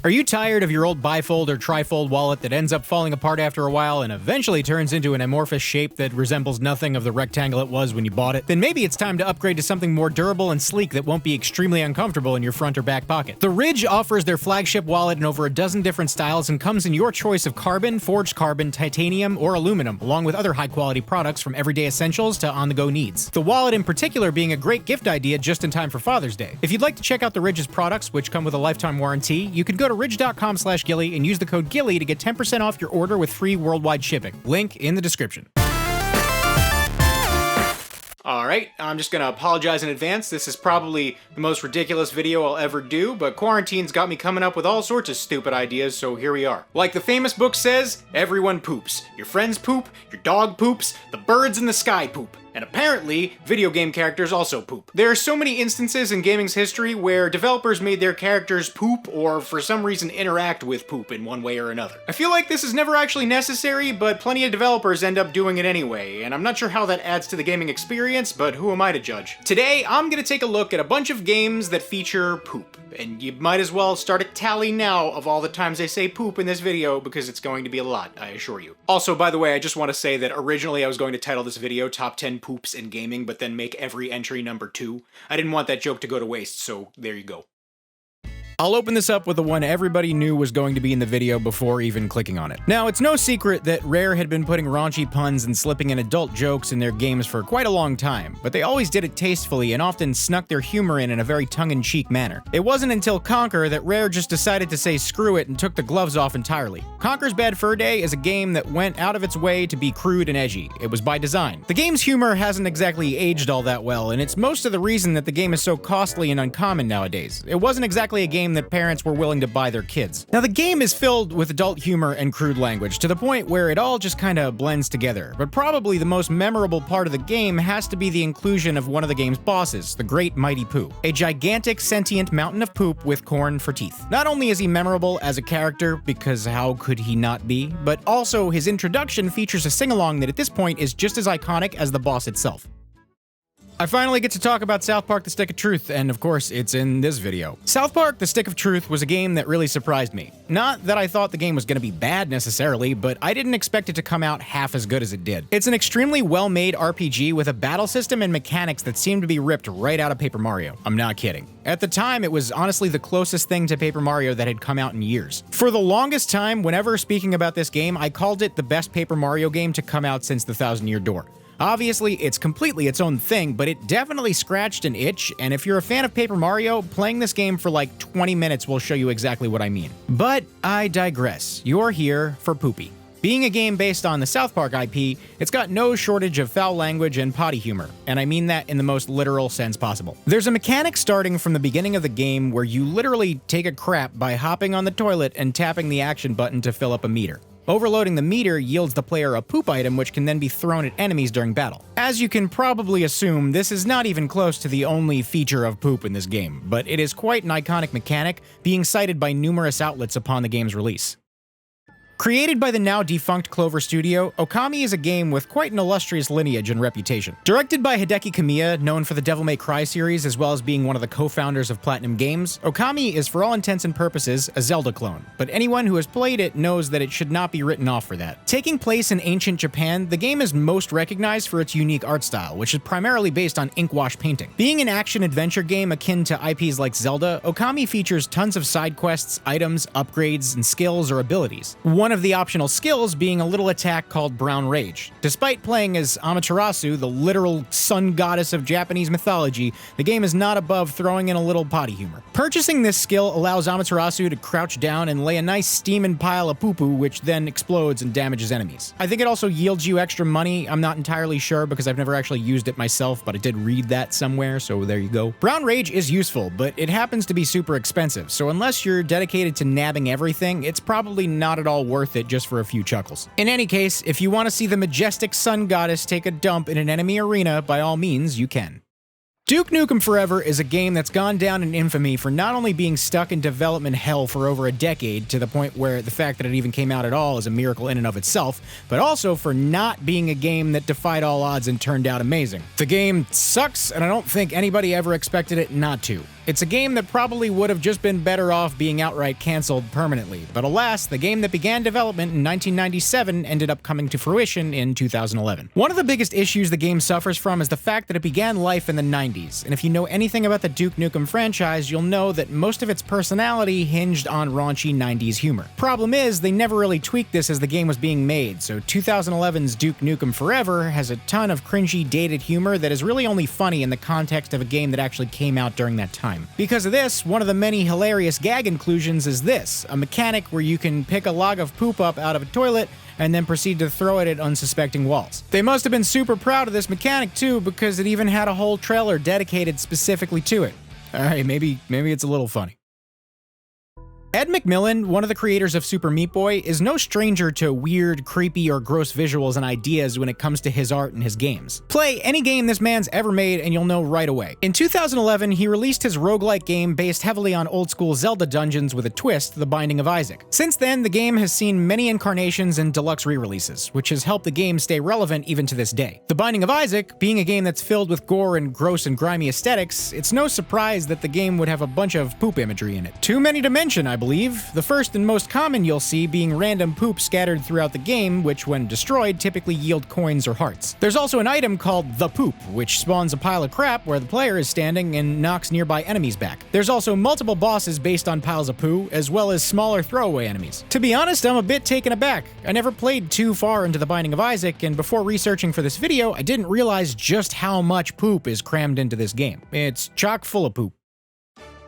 Are you tired of your old bifold or trifold wallet that ends up falling apart after a while and eventually turns into an amorphous shape that resembles nothing of the rectangle it was when you bought it? Then maybe it's time to upgrade to something more durable and sleek that won't be extremely uncomfortable in your front or back pocket. The Ridge offers their flagship wallet in over a dozen different styles and comes in your choice of carbon, forged carbon, titanium, or aluminum, along with other high-quality products from everyday essentials to on-the-go needs. The wallet in particular being a great gift idea just in time for Father's Day. If you'd like to check out the Ridge's products, which come with a lifetime warranty, you can go to ridge.com/gilly and use the code GILLY to get 10% off your order with free worldwide shipping. Link in the description. Alright, I'm just gonna apologize in advance. This is probably the most ridiculous video I'll ever do, but quarantine's got me coming up with all sorts of stupid ideas, so here we are. Like the famous book says, everyone poops. Your friends poop, your dog poops, the birds in the sky poop. And apparently, video game characters also poop. There are so many instances in gaming's history where developers made their characters poop or for some reason interact with poop in one way or another. I feel like this is never actually necessary, but plenty of developers end up doing it anyway, and I'm not sure how that adds to the gaming experience, but who am I to judge? Today, I'm gonna take a look at a bunch of games that feature poop. And you might as well start a tally now of all the times I say poop in this video, because it's going to be a lot, I assure you. Also, by the way, I just want to say that originally I was going to title this video Top 10 Poops in Gaming, but then make every entry number 2. I didn't want that joke to go to waste, so there you go. I'll open this up with the one everybody knew was going to be in the video before even clicking on it. Now, it's no secret that Rare had been putting raunchy puns and slipping in adult jokes in their games for quite a long time, but they always did it tastefully and often snuck their humor in a very tongue-in-cheek manner. It wasn't until Conker that Rare just decided to say screw it and took the gloves off entirely. Conkers Bad Fur Day is a game that went out of its way to be crude and edgy. It was by design. The game's humor hasn't exactly aged all that well, and it's most of the reason that the game is so costly and uncommon nowadays. It wasn't exactly a game that parents were willing to buy their kids. Now, the game is filled with adult humor and crude language to the point where it all just kinda blends together, but probably the most memorable part of the game has to be the inclusion of one of the game's bosses, the Great Mighty Poo, a gigantic sentient mountain of poop with corn for teeth. Not only is he memorable as a character, because how could he not be, but also his introduction features a sing-along that at this point is just as iconic as the boss itself. I finally get to talk about South Park: The Stick of Truth, and of course, it's in this video. South Park: The Stick of Truth was a game that really surprised me. Not that I thought the game was gonna be bad necessarily, but I didn't expect it to come out half as good as it did. It's an extremely well-made RPG with a battle system and mechanics that seem to be ripped right out of Paper Mario. I'm not kidding. At the time, it was honestly the closest thing to Paper Mario that had come out in years. For the longest time, whenever speaking about this game, I called it the best Paper Mario game to come out since the Thousand Year Door. Obviously, it's completely its own thing, but it definitely scratched an itch, and if you're a fan of Paper Mario, playing this game for like 20 minutes will show you exactly what I mean. But I digress. You're here for Poopy. Being a game based on the South Park IP, it's got no shortage of foul language and potty humor, and I mean that in the most literal sense possible. There's a mechanic starting from the beginning of the game where you literally take a crap by hopping on the toilet and tapping the action button to fill up a meter. Overloading the meter yields the player a poop item which can then be thrown at enemies during battle. As you can probably assume, this is not even close to the only feature of poop in this game, but it is quite an iconic mechanic, being cited by numerous outlets upon the game's release. Created by the now defunct Clover Studio, Okami is a game with quite an illustrious lineage and reputation. Directed by Hideki Kamiya, known for the Devil May Cry series as well as being one of the co-founders of Platinum Games, Okami is for all intents and purposes a Zelda clone, but anyone who has played it knows that it should not be written off for that. Taking place in ancient Japan, the game is most recognized for its unique art style, which is primarily based on ink-wash painting. Being an action-adventure game akin to IPs like Zelda, Okami features tons of side quests, items, upgrades, and skills or abilities. One of the optional skills being a little attack called Brown Rage. Despite playing as Amaterasu, the literal sun goddess of Japanese mythology, the game is not above throwing in a little potty humor. Purchasing this skill allows Amaterasu to crouch down and lay a nice steaming pile of poo-poo, which then explodes and damages enemies. I think it also yields you extra money. I'm not entirely sure because I've never actually used it myself, but I did read that somewhere, so there you go. Brown Rage is useful, but it happens to be super expensive, so unless you're dedicated to nabbing everything, it's probably not at all worth it just for a few chuckles. In any case, if you want to see the majestic sun goddess take a dump in an enemy arena, by all means, you can. Duke Nukem Forever is a game that's gone down in infamy for not only being stuck in development hell for over a decade, to the point where the fact that it even came out at all is a miracle in and of itself, but also for not being a game that defied all odds and turned out amazing. The game sucks, and I don't think anybody ever expected it not to. It's a game that probably would have just been better off being outright canceled permanently, but alas, the game that began development in 1997 ended up coming to fruition in 2011. One of the biggest issues the game suffers from is the fact that it began life in the 90s, and if you know anything about the Duke Nukem franchise, you'll know that most of its personality hinged on raunchy 90s humor. Problem is, they never really tweaked this as the game was being made, so 2011's Duke Nukem Forever has a ton of cringy, dated humor that is really only funny in the context of a game that actually came out during that time. Because of this, one of the many hilarious gag inclusions is this, a mechanic where you can pick a log of poop up out of a toilet and then proceed to throw it at unsuspecting walls. They must have been super proud of this mechanic too, because it even had a whole trailer dedicated specifically to it. Alright, maybe it's a little funny. Ed McMillan, one of the creators of Super Meat Boy, is no stranger to weird, creepy, or gross visuals and ideas when it comes to his art and his games. Play any game this man's ever made and you'll know right away. In 2011, he released his roguelike game based heavily on old-school Zelda dungeons with a twist, The Binding of Isaac. Since then, the game has seen many incarnations and deluxe re-releases, which has helped the game stay relevant even to this day. The Binding of Isaac, being a game that's filled with gore and gross and grimy aesthetics, it's no surprise that the game would have a bunch of poop imagery in it. Too many to mention, I believe. The first and most common you'll see being random poop scattered throughout the game, which when destroyed typically yield coins or hearts. There's also an item called The Poop, which spawns a pile of crap where the player is standing and knocks nearby enemies back. There's also multiple bosses based on piles of poo, as well as smaller throwaway enemies. To be honest, I'm a bit taken aback. I never played too far into The Binding of Isaac, and before researching for this video, I didn't realize just how much poop is crammed into this game. It's chock full of poop.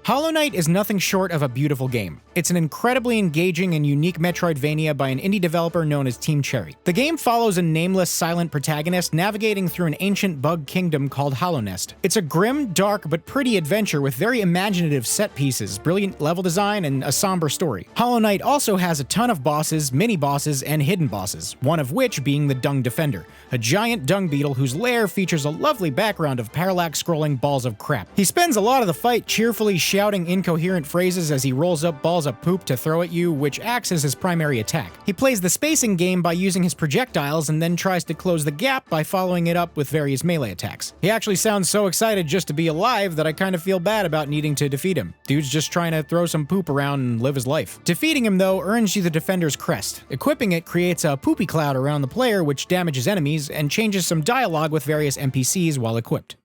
Hollow Knight is nothing short of a beautiful game. It's an incredibly engaging and unique Metroidvania by an indie developer known as Team Cherry. The game follows a nameless, silent protagonist navigating through an ancient bug kingdom called Hollow Nest. It's a grim, dark, but pretty adventure with very imaginative set pieces, brilliant level design, and a somber story. Hollow Knight also has a ton of bosses, mini-bosses, and hidden bosses, one of which being the Dung Defender, a giant dung beetle whose lair features a lovely background of parallax-scrolling balls of crap. He spends a lot of the fight cheerfully shouting incoherent phrases as he rolls up balls of poop to throw at you, which acts as his primary attack. He plays the spacing game by using his projectiles and then tries to close the gap by following it up with various melee attacks. He actually sounds so excited just to be alive that I kind of feel bad about needing to defeat him. Dude's just trying to throw some poop around and live his life. Defeating him, though, earns you the Defender's Crest. Equipping it creates a poopy cloud around the player which damages enemies and changes some dialogue with various NPCs while equipped.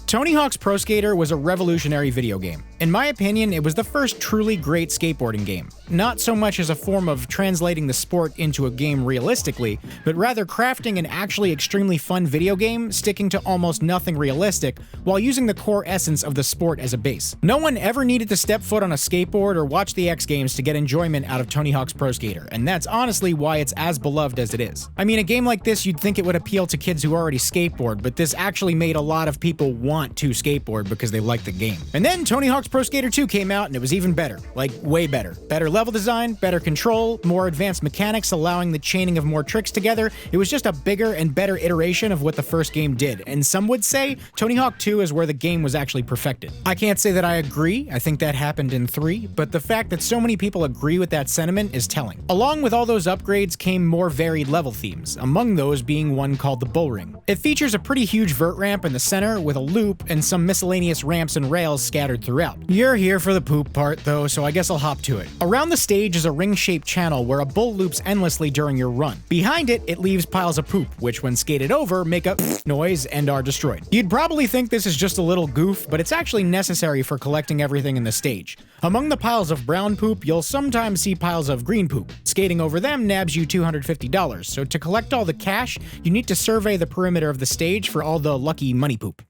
Tony Hawk's Pro Skater was a revolutionary video game. In my opinion, it was the first truly great skateboarding game. Not so much as a form of translating the sport into a game realistically, but rather crafting an actually extremely fun video game, sticking to almost nothing realistic, while using the core essence of the sport as a base. No one ever needed to step foot on a skateboard or watch the X Games to get enjoyment out of Tony Hawk's Pro Skater, and that's honestly why it's as beloved as it is. I mean, a game like this you'd think it would appeal to kids who already skateboard, but this actually made a lot of people want to skateboard because they liked the game. And then Tony Hawk's Pro Skater 2 came out and it was even better. Like, way better. Better level design, better control, more advanced mechanics allowing the chaining of more tricks together. It was just a bigger and better iteration of what the first game did, and some would say Tony Hawk 2 is where the game was actually perfected. I can't say that I agree, I think that happened in 3, but the fact that so many people agree with that sentiment is telling. Along with all those upgrades came more varied level themes, among those being one called the Bull Ring. It features a pretty huge vert ramp in the center with a loop and some miscellaneous ramps and rails scattered throughout. You're here for the poop part though, so I guess I'll hop to it. Around the stage is a ring-shaped channel where a bull loops endlessly during your run. Behind it, it leaves piles of poop, which when skated over, make a noise and are destroyed. You'd probably think this is just a little goof, but it's actually necessary for collecting everything in the stage. Among the piles of brown poop, you'll sometimes see piles of green poop. Skating over them nabs you $250, so to collect all the cash, you need to survey the perimeter of the stage for all the lucky money poop.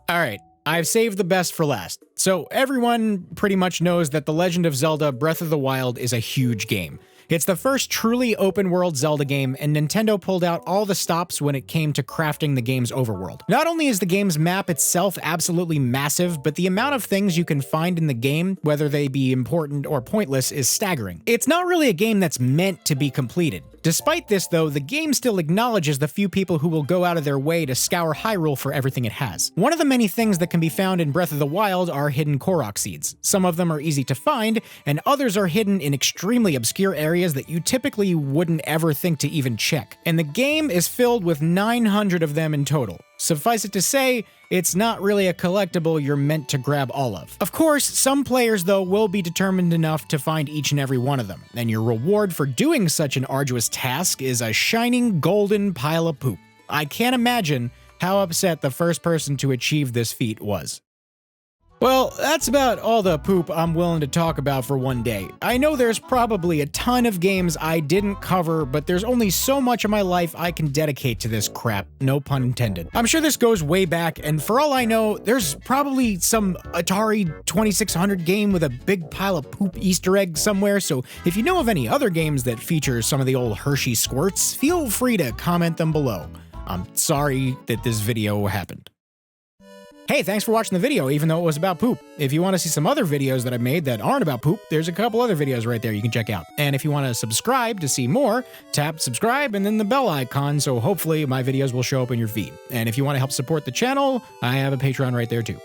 Alright, I've saved the best for last. So everyone pretty much knows that The Legend of Zelda Breath of the Wild is a huge game. It's the first truly open-world Zelda game, and Nintendo pulled out all the stops when it came to crafting the game's overworld. Not only is the game's map itself absolutely massive, but the amount of things you can find in the game, whether they be important or pointless, is staggering. It's not really a game that's meant to be completed. Despite this, though, the game still acknowledges the few people who will go out of their way to scour Hyrule for everything it has. One of the many things that can be found in Breath of the Wild are hidden Korok seeds. Some of them are easy to find, and others are hidden in extremely obscure areas that you typically wouldn't ever think to even check. And the game is filled with 900 of them in total. Suffice it to say, it's not really a collectible you're meant to grab all of. Of course, some players, though, will be determined enough to find each and every one of them, and your reward for doing such an arduous task is a shining golden pile of poop. I can't imagine how upset the first person to achieve this feat was. Well, that's about all the poop I'm willing to talk about for one day. I know there's probably a ton of games I didn't cover, but there's only so much of my life I can dedicate to this crap, no pun intended. I'm sure this goes way back, and for all I know, there's probably some Atari 2600 game with a big pile of poop Easter egg somewhere, so if you know of any other games that feature some of the old Hershey squirts, feel free to comment them below. I'm sorry that this video happened. Hey, thanks for watching the video, even though it was about poop. If you want to see some other videos that I made that aren't about poop, there's a couple other videos right there you can check out. And if you want to subscribe to see more, tap subscribe and then the bell icon, so hopefully my videos will show up in your feed. And if you want to help support the channel, I have a Patreon right there too.